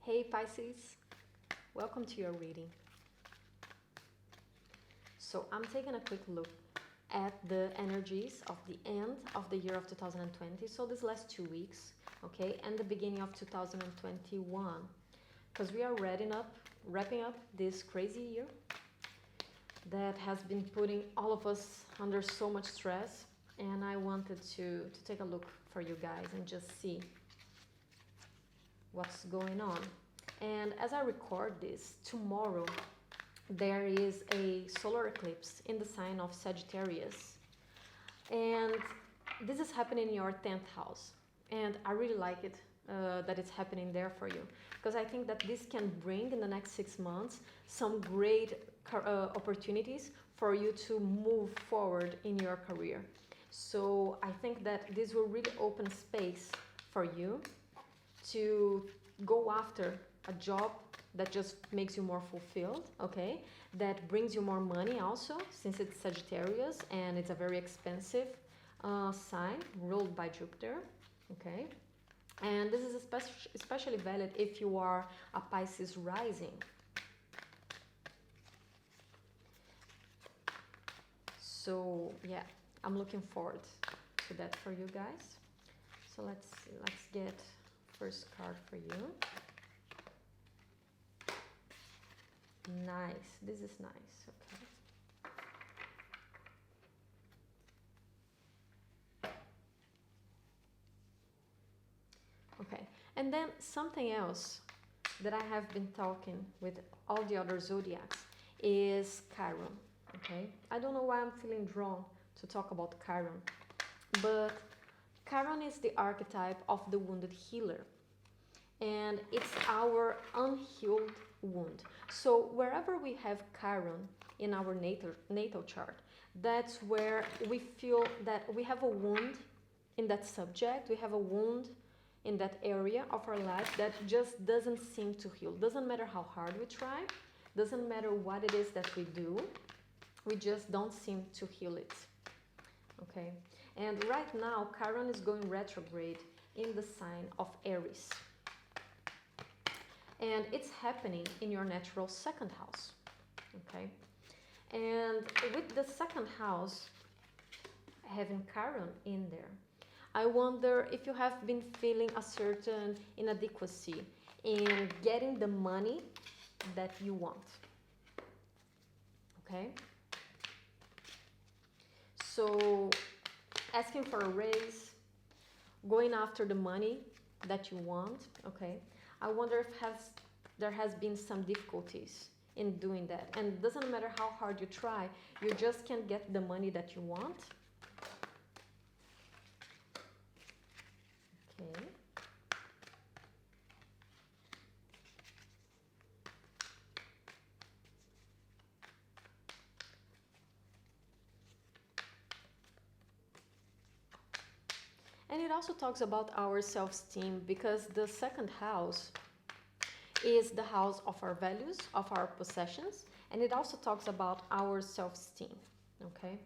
Hey Pisces, welcome to your reading. So I'm taking a quick look at the energies of the end of the year of 2020, so this last 2 weeks, okay, and the beginning of 2021, because we are wrapping up this crazy year that has been putting all of us under so much stress, and I wanted to take a look for you guys and just see what's going on. And as I record this, tomorrow there is a solar eclipse in the sign of Sagittarius, and this is happening in your 10th house, and I really like it that it's happening there for you, because I think that this can bring in the next 6 months some great opportunities for you to move forward in your career. So I think that this will really open space for you to go after a job that just makes you more fulfilled, okay? That brings you more money also, since it's Sagittarius and it's a very expensive sign ruled by Jupiter, okay? And this is especially valid if you are a Pisces rising. So yeah, I'm looking forward to that for you guys. So let's get first card for you. Nice, this is nice, okay. Okay, and then something else that I have been talking with all the other zodiacs is Chiron, okay? I don't know why I'm feeling drawn to talk about Chiron, but Chiron is the archetype of the wounded healer, and it's our unhealed wound. So wherever we have Chiron in our natal chart, that's where we feel that we have a wound in that subject, we have a wound in that area of our life that just doesn't seem to heal. Doesn't matter how hard we try, doesn't matter what it is that we do, we just don't seem to heal it, okay? And right now, Chiron is going retrograde in the sign of Aries. And it's happening in your natural second house, okay? And with the second house having Chiron in there, I wonder if you have been feeling a certain inadequacy in getting the money that you want, okay? So asking for a raise, going after the money that you want, okay? I wonder if there has been some difficulties in doing that. And it doesn't matter how hard you try, you just can't get the money that you want. Okay. And it also talks about our self-esteem, because the second house is the house of our values, of our possessions, and it also talks about our self-esteem, okay?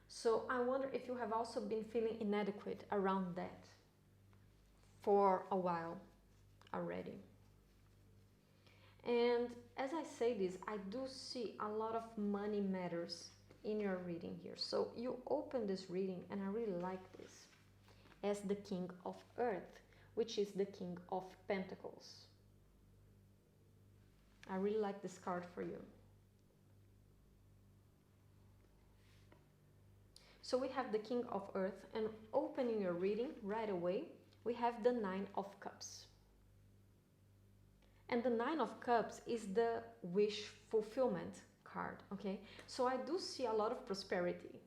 So I wonder if you have also been feeling inadequate around that for a while already. And as I say this, I do see a lot of money matters in your reading here. So you open this reading, and I really like this, as the King of Earth, which is the King of Pentacles. I really like this card for you. So we have the King of Earth, and opening your reading right away, we have the Nine of Cups. And the Nine of Cups is the wish fulfillment card, okay? So I do see a lot of prosperity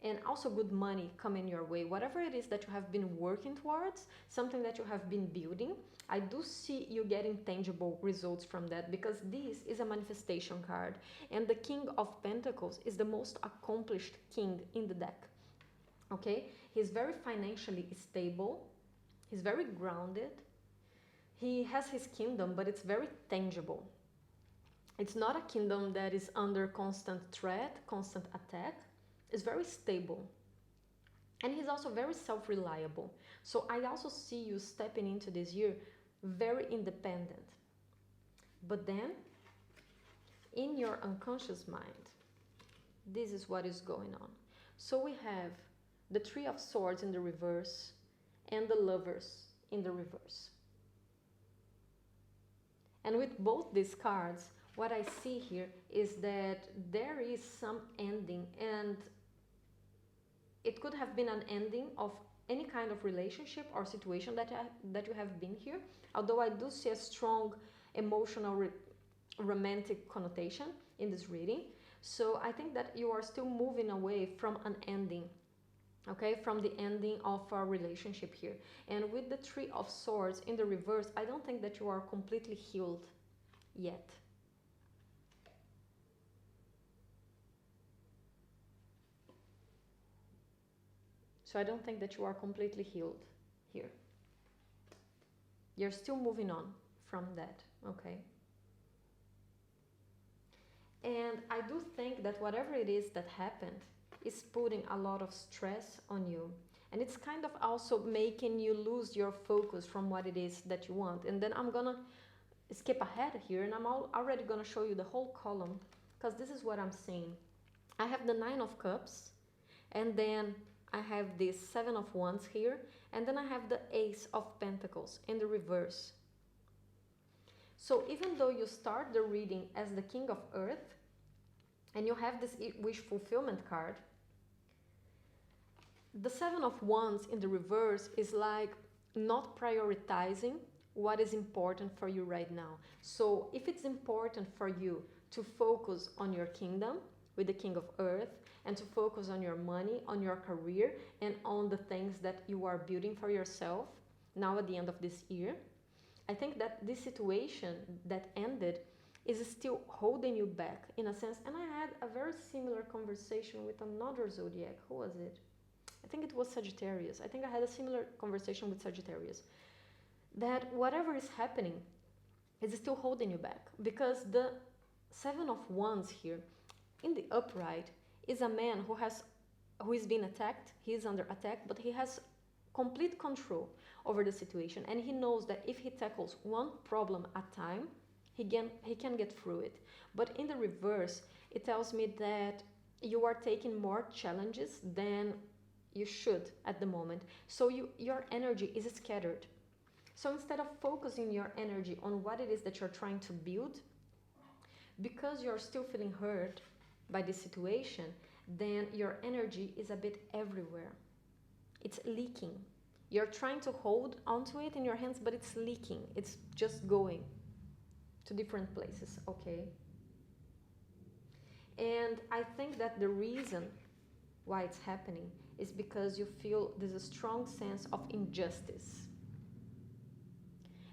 and also good money coming your way. Whatever it is that you have been working towards, something that you have been building, I do see you getting tangible results from that, because this is a manifestation card. And the King of Pentacles is the most accomplished king in the deck, okay? He's very financially stable. He's very grounded. He has his kingdom, but it's very tangible. It's not a kingdom that is under constant threat, constant attack. It's very stable. And he's also very self-reliable. So I also see you stepping into this year very independent. But then, in your unconscious mind, this is what is going on. So we have the Three of Swords in the reverse and the Lovers in the reverse. And with both these cards, what I see here is that there is some ending, and it could have been an ending of any kind of relationship or situation that you have been here, although I do see a strong emotional romantic connotation in this reading. So I think that you are still moving away from an ending, okay, from the ending of a relationship here. And with the Three of Swords in the reverse, I don't think that you are completely healed yet. So I don't think that you are completely healed here. You're still moving on from that, okay? And I do think that whatever it is that happened is putting a lot of stress on you. And it's kind of also making you lose your focus from what it is that you want. And then I'm gonna skip ahead here, and I'm already gonna show you the whole column, because this is what I'm seeing. I have the Nine of Cups, and then I have this Seven of Wands here, and then I have the Ace of Pentacles in the reverse. So even though you start the reading as the King of Earth, and you have this wish fulfillment card, the Seven of Wands in the reverse is like not prioritizing what is important for you right now. So if it's important for you to focus on your kingdom with the King of Earth, and to focus on your money, on your career, and on the things that you are building for yourself now at the end of this year, I think that this situation that ended is still holding you back in a sense. And I had a very similar conversation with another zodiac. Who was it? I think it was Sagittarius. I think I had a similar conversation with Sagittarius. That whatever is happening is still holding you back, because the Seven of Wands here in the upright is a man who is being attacked. He is under attack, but he has complete control over the situation, and he knows that if he tackles one problem at a time, he can get through it. But in the reverse, it tells me that you are taking more challenges than you should at the moment. So your energy is scattered. So instead of focusing your energy on what it is that you're trying to build, because you're still feeling hurt by this situation, then your energy is a bit everywhere. It's leaking. You're trying to hold onto it in your hands, but it's leaking. It's just going to different places, okay? And I think that the reason why it's happening is because you feel there's a strong sense of injustice.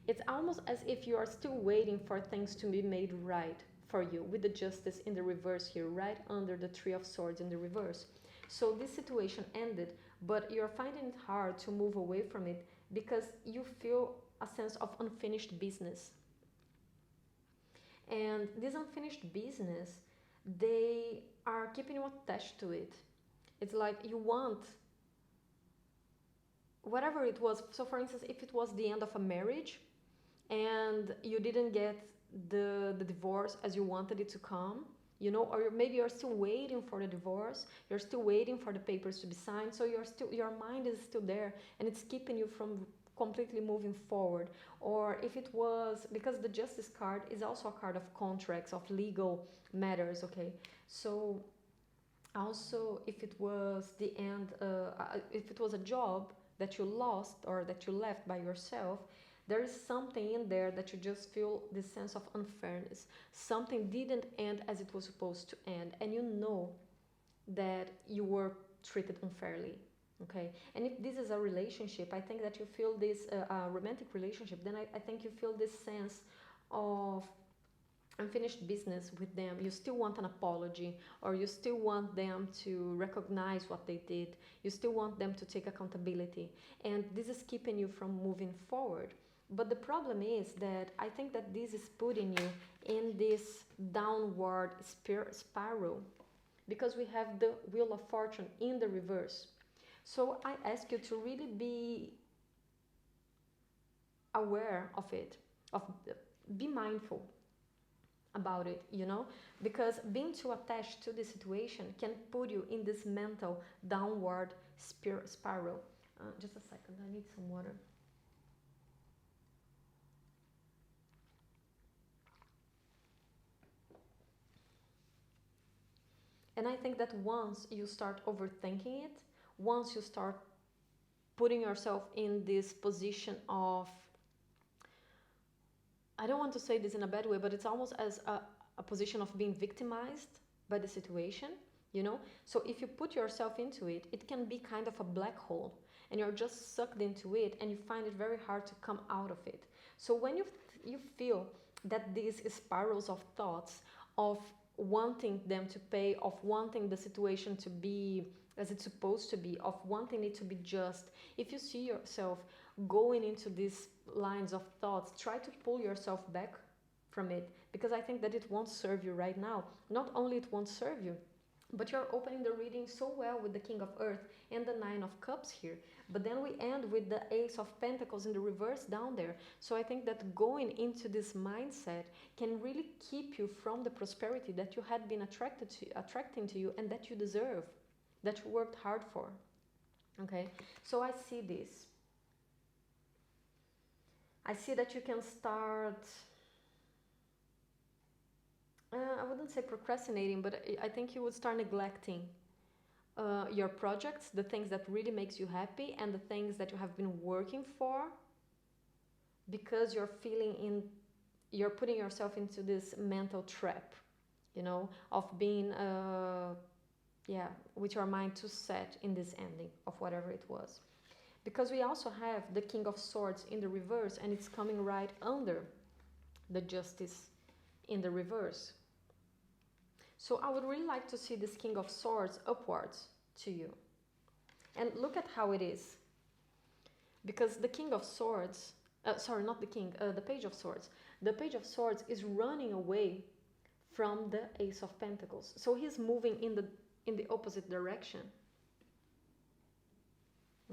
It's almost as if you are still waiting for things to be made right for you, with the Justice in the reverse here, right under the Three of Swords in the reverse. So this situation ended, but you're finding it hard to move away from it because you feel a sense of unfinished business. And this unfinished business, they are keeping you attached to it. It's like you want whatever it was. So for instance, if it was the end of a marriage and you didn't get the divorce as you wanted it to come, you know, or maybe you're still waiting for the divorce, you're still waiting for the papers to be signed, so your mind is still there and it's keeping you from completely moving forward. Or if it was, because the Justice card is also a card of contracts, of legal matters, okay? So also if it was the end, if it was a job that you lost or that you left by yourself, there is something in there that you just feel this sense of unfairness. Something didn't end as it was supposed to end, and you know that you were treated unfairly, okay? And if this is a relationship, I think that you feel this, a romantic relationship, then I think you feel this sense of unfinished business with them. You still want an apology, or you still want them to recognize what they did. You still want them to take accountability, and this is keeping you from moving forward. But the problem is that I think that this is putting you in this downward spiral, because we have the Wheel of Fortune in the reverse. So I ask you to really be aware of it, of be mindful about it, because being too attached to the situation can put you in this mental downward spiral. Just a second, I need some water. And I think that once you start overthinking it, once you start putting yourself in this position of, I don't want to say this in a bad way, but it's almost as a position of being victimized by the situation, So if you put yourself into it, it can be kind of a black hole, and you're just sucked into it, and you find it very hard to come out of it. So when you feel that these spirals of thoughts, of wanting them to pay, of wanting the situation to be as it's supposed to be, of wanting it to be just, if you see yourself going into these lines of thoughts, try to pull yourself back from it, because I think that it won't serve you right now. Not only it won't serve you, but you're opening the reading so well with the King of Earth and the Nine of Cups here. But then we end with the Ace of Pentacles in the reverse down there. So I think that going into this mindset can really keep you from the prosperity that you had been attracting to you, and that you deserve, that you worked hard for. Okay, so I see this. I see that you can start, I wouldn't say procrastinating, but I think you would start neglecting your projects, the things that really makes you happy, and the things that you have been working for, because you're putting yourself into this mental trap, of being, with your mind too set in this ending of whatever it was. Because we also have the King of Swords in the reverse, and it's coming right under the Justice in the reverse. So I would really like to see this King of Swords upwards to you. And look at how it is. Because the King of Swords, not the King, the Page of Swords. The Page of Swords is running away from the Ace of Pentacles. So he's moving in the opposite direction.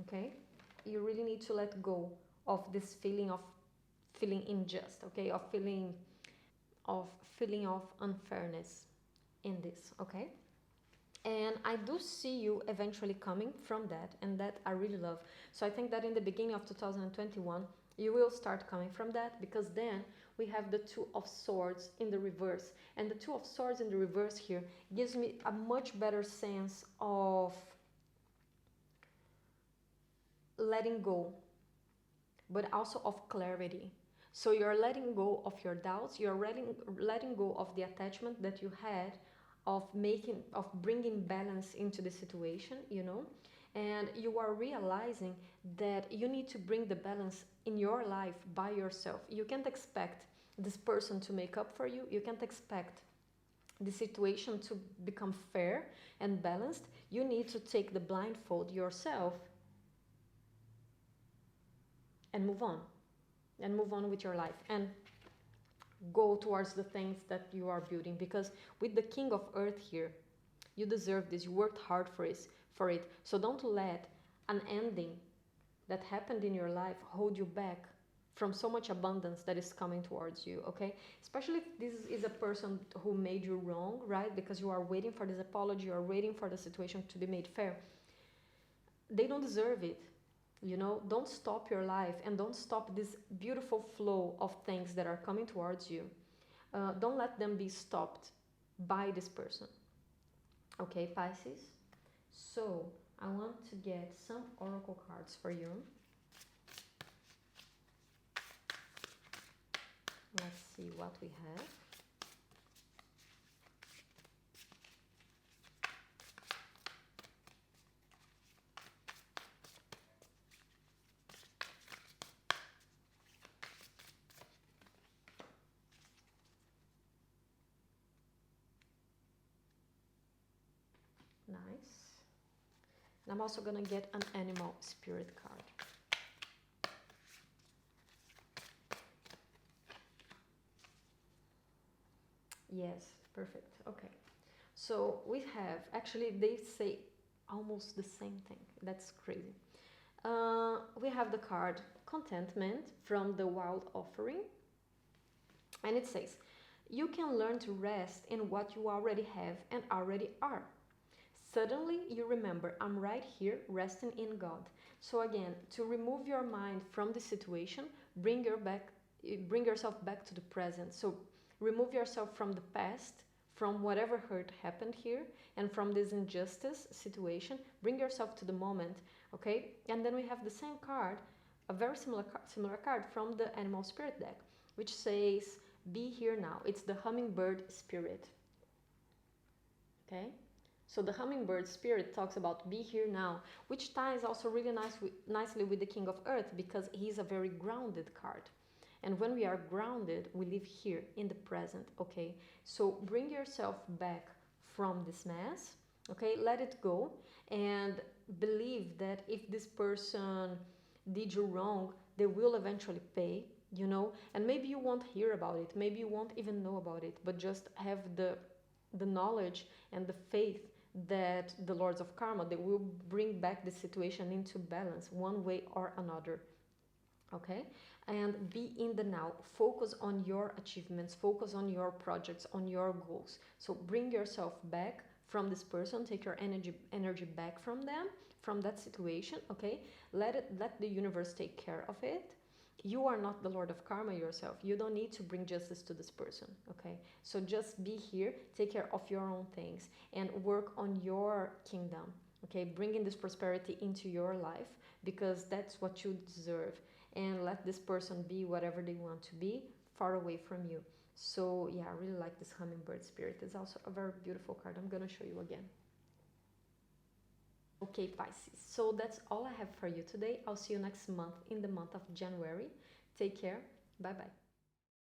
Okay? You really need to let go of this feeling of feeling unjust, okay? Of feeling of unfairness in this, okay? And I do see you eventually coming from that, and that I really love. So I think that in the beginning of 2021, you will start coming from that, because then we have the Two of Swords in the reverse. And the Two of Swords in the reverse here gives me a much better sense of letting go, but also of clarity. So you're letting go of your doubts, you're letting go of the attachment that you had of bringing balance into the situation, and you are realizing that you need to bring the balance in your life by yourself. You can't expect this person to make up for you. You can't expect the situation to become fair and balanced. You need to take the blindfold yourself and move on with your life, and go towards the things that you are building. Because with the King of Earth here, you deserve this. You worked hard for it. So don't let an ending that happened in your life hold you back from so much abundance that is coming towards you, okay? Especially if this is a person who made you wrong, right? Because you are waiting for this apology, you are waiting for the situation to be made fair. They don't deserve it. Don't stop your life, and don't stop this beautiful flow of things that are coming towards you. Don't let them be stopped by this person. Okay, Pisces? So, I want to get some oracle cards for you. Let's see what we have. Nice. And I'm also gonna get an animal spirit card. Yes, perfect. Okay. So we have, actually they say almost the same thing. That's crazy. We have the card contentment from the wild offering. And it says, you can learn to rest in what you already have and already are. Suddenly you remember, I'm right here resting in God. So again, to remove your mind from the situation, bring yourself back to the present. So remove yourself from the past, from whatever hurt happened here, and from this injustice situation. Bring yourself to the moment, okay? And then we have the same card, a very similar card from the Animal Spirit deck, which says, be here now. It's the hummingbird spirit, okay? So the hummingbird spirit talks about be here now, which ties also really nicely with the King of Earth, because he's a very grounded card. And when we are grounded, we live here in the present, okay? So bring yourself back from this mess, okay? Let it go and believe that if this person did you wrong, they will eventually pay, you know? And maybe you won't hear about it, maybe you won't even know about it, but just have the knowledge and the faith that the Lords of Karma, they will bring back the situation into balance one way or another, okay? And be in the now. Focus on your achievements, focus on your projects, on your goals. So bring yourself back from this person, take your energy back from them, from that situation, okay? Let the universe take care of it. You are not the Lord of Karma yourself. You don't need to bring justice to this person, okay? So just be here, take care of your own things, and work on your kingdom, okay? Bringing this prosperity into your life, because that's what you deserve. And let this person be whatever they want to be, far away from you. So yeah, I really like this hummingbird spirit. It's also a very beautiful card. I'm gonna show you again. Okay, Pisces, so that's all I have for you today. I'll see you next month, in the month of January. Take care. Bye bye.